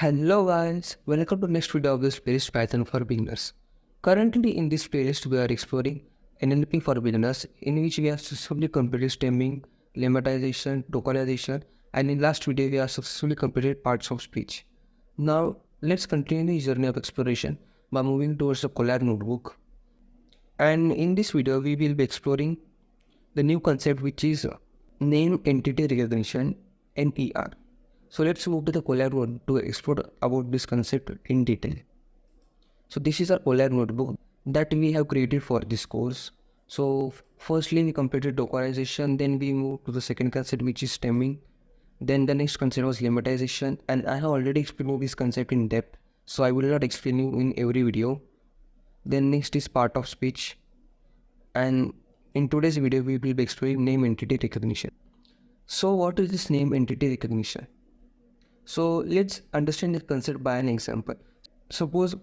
Hello guys, welcome to next video of this playlist Python for beginners. Currently in this playlist we are exploring NLP for beginners, in which we have successfully completed stemming, lemmatization, tokenization, and in last video we have successfully completed parts of speech. Now let's continue the journey of exploration by moving towards the Colab notebook. And in this video we will be exploring the new concept which is name entity recognition, NER. So let's move to the Colab notebook to explore about this concept in detail. So this is our Colab notebook that we have created for this course. So firstly we completed tokenization, then we moved to the second concept which is stemming. Then the next concept was lemmatization, and I have already explained this concept in depth, so I will not explain you in every video. Then next is part of speech, and in today's video we will be exploring name entity recognition. So what is this name entity recognition? So let's understand the concept by an example. Suppose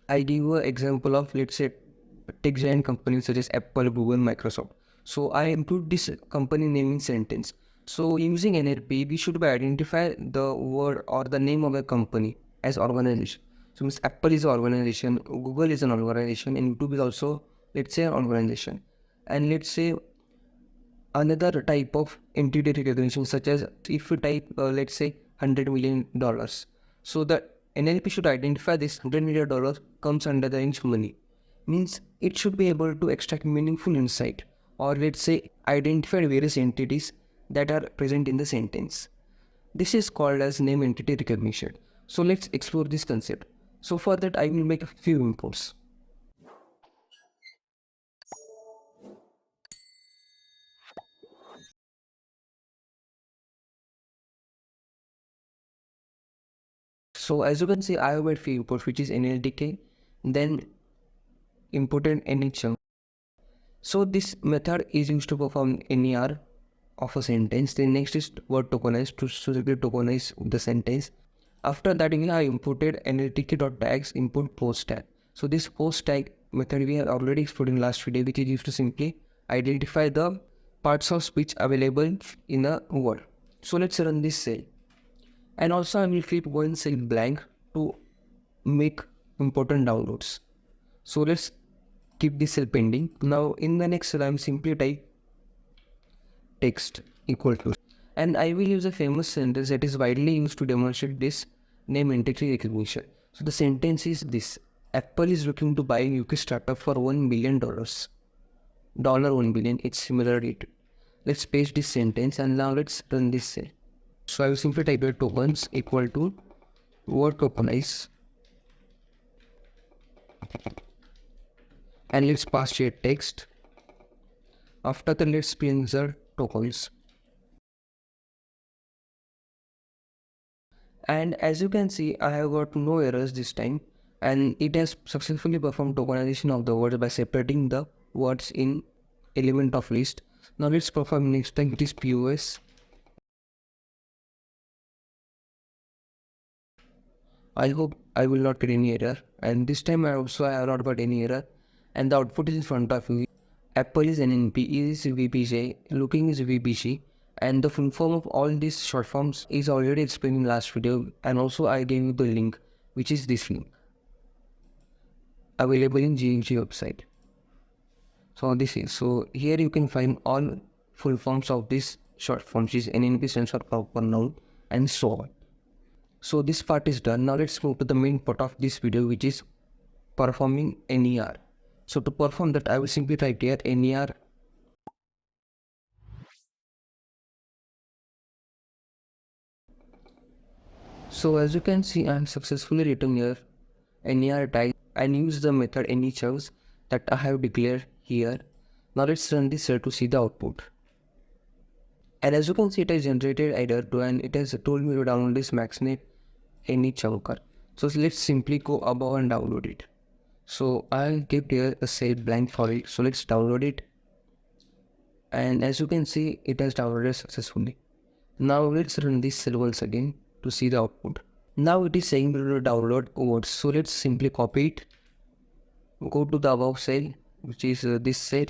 I give you an example of, let's say, tech giant companies such as Apple, Google, Microsoft. So I include this company name in sentence. So using NLP, we should be identify the word or the name of a company as organization. So means Apple is an organization, Google is an organization, and YouTube is also, let's say, an organization. And let's say another type of entity recognition, such as if you type let's say $100 million, so the NLP should identify this $100 million comes under the range money, means it should be able to extract meaningful insight, or let's say identify various entities that are present in the sentence. This is called as name entity recognition. So let's explore this concept. So for that I will make a few inputs. So as you can see, I have made few inputs, which is NLTK, then imported any chunk. So this method is used to perform NER of a sentence. Then next is word tokenize to simply tokenize the sentence. After that we have imported NLTK.tags input post tag. So this post tag method we have already explored in last video, which is used to simply identify the parts of speech available in a word. So let's run this cell. And also I will keep one cell blank to make important downloads. So let's keep this cell pending. Now in the next cell I will simply type text equal to, and I will use a famous sentence that is widely used to demonstrate this name entity recognition. So the sentence is this: Apple is looking to buy UK startup for $1 billion. $1 billion, it's similar rate. Let's paste this sentence and now let's run this cell. So I will simply type the tokens equal to word tokenize, and let's pass here text. After that let's print the tokens. And as you can see, I have got no errors this time, and it has successfully performed tokenization of the words by separating the words in element of list. Now let's perform next time, it is POS. I hope I will not get any error, and this time I have not got any error, and the output is in front of you. Apple is NNP, is VPJ, looking is VPC, and the full form of all these short forms is already explained in last video, and also I gave you the link, which is this link, available in GMG website. So this is, so here you can find all full forms of this short forms, which is NNP stands for proper noun, and so on. So this part is done. Now let's move to the main part of this video, which is performing NER. So to perform that, I will simply type here NER. So as you can see, I am successfully written here NER type and use the method anychunks that I have declared here. Now let's run this cell to see the output. And as you can see, it has generated error 2 and it has told me to download this MaxNet anychunker. So let's simply go above and download it. So I'll keep here a cell blank for it. So let's download it. And as you can see, it has downloaded successfully. Now let's run this cell once again to see the output. Now it is saying to download words. So let's simply copy it. Go to the above cell, which is this cell.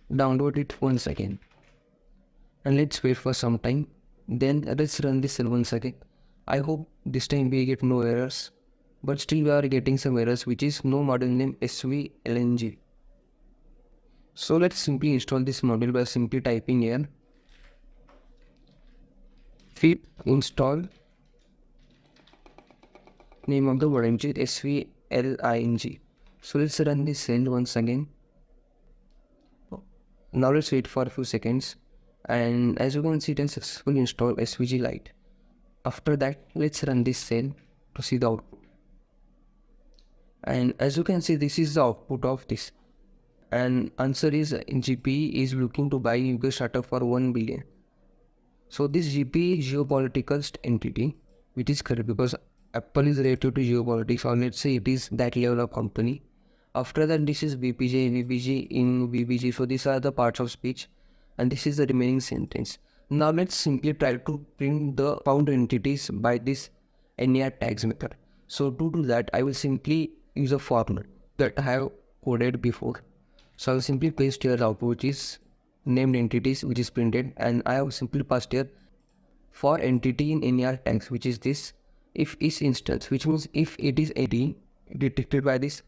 Download it once again. And let's wait for some time. Then let's run this cell once again. I hope This time we get no errors, but still we are getting some errors, which is no module name svlng. So let's simply install this module by simply typing here pip install name of the module, which is svling. So let's run this cell once again. Now let's wait for a few seconds, and as you can see, it has successfully installed svg Lite. After that, let's run this cell to see the output. And as you can see, this is the output of this. And answer is GPE is looking to buy UK startup for 1 billion. So this GPE is geopolitical entity, which is correct because Apple is related to geopolitics, or let's say it is that level of company. After that, this is VPJ, VPG in VPG. So these are the parts of speech, and this is the remaining sentence. Now let's simply try to print the found entities by this NER tags method. So to do that, I will simply use a format that I have coded before. So I will simply paste here output, which is named entities, which is printed, and I have simply passed here for entity in NER tags, which is this if is instance, which means if it is entity detected by this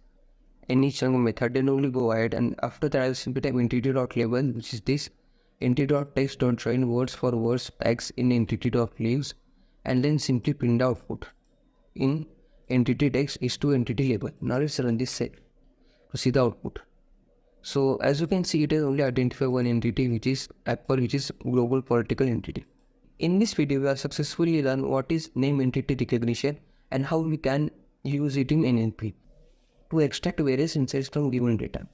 any chunk method, then only go ahead, and after that I will simply type entity.label, which is this entity.text.join words for words tags in entity.leaves, and then simply print the output in entity text is to entity label. Now let's run this cell to see the output. So as you can see, it has only identified one entity, which is Apple, which is global political entity. In this video, we have successfully learned what is name entity recognition and how we can use it in NLP to extract various insights from given data.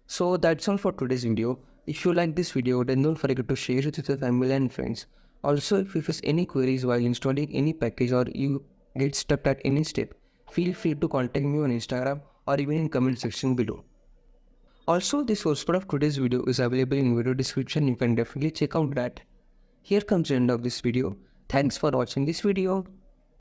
So that's all for today's video. If you like this video, then don't forget to share it with your family and friends. Also, if you face any queries while installing any package or you get stuck at any step, feel free to contact me on Instagram or even in comment section below. Also, the source code of today's video is available in video description. You can definitely check out that. Here comes the end of this video. Thanks for watching this video.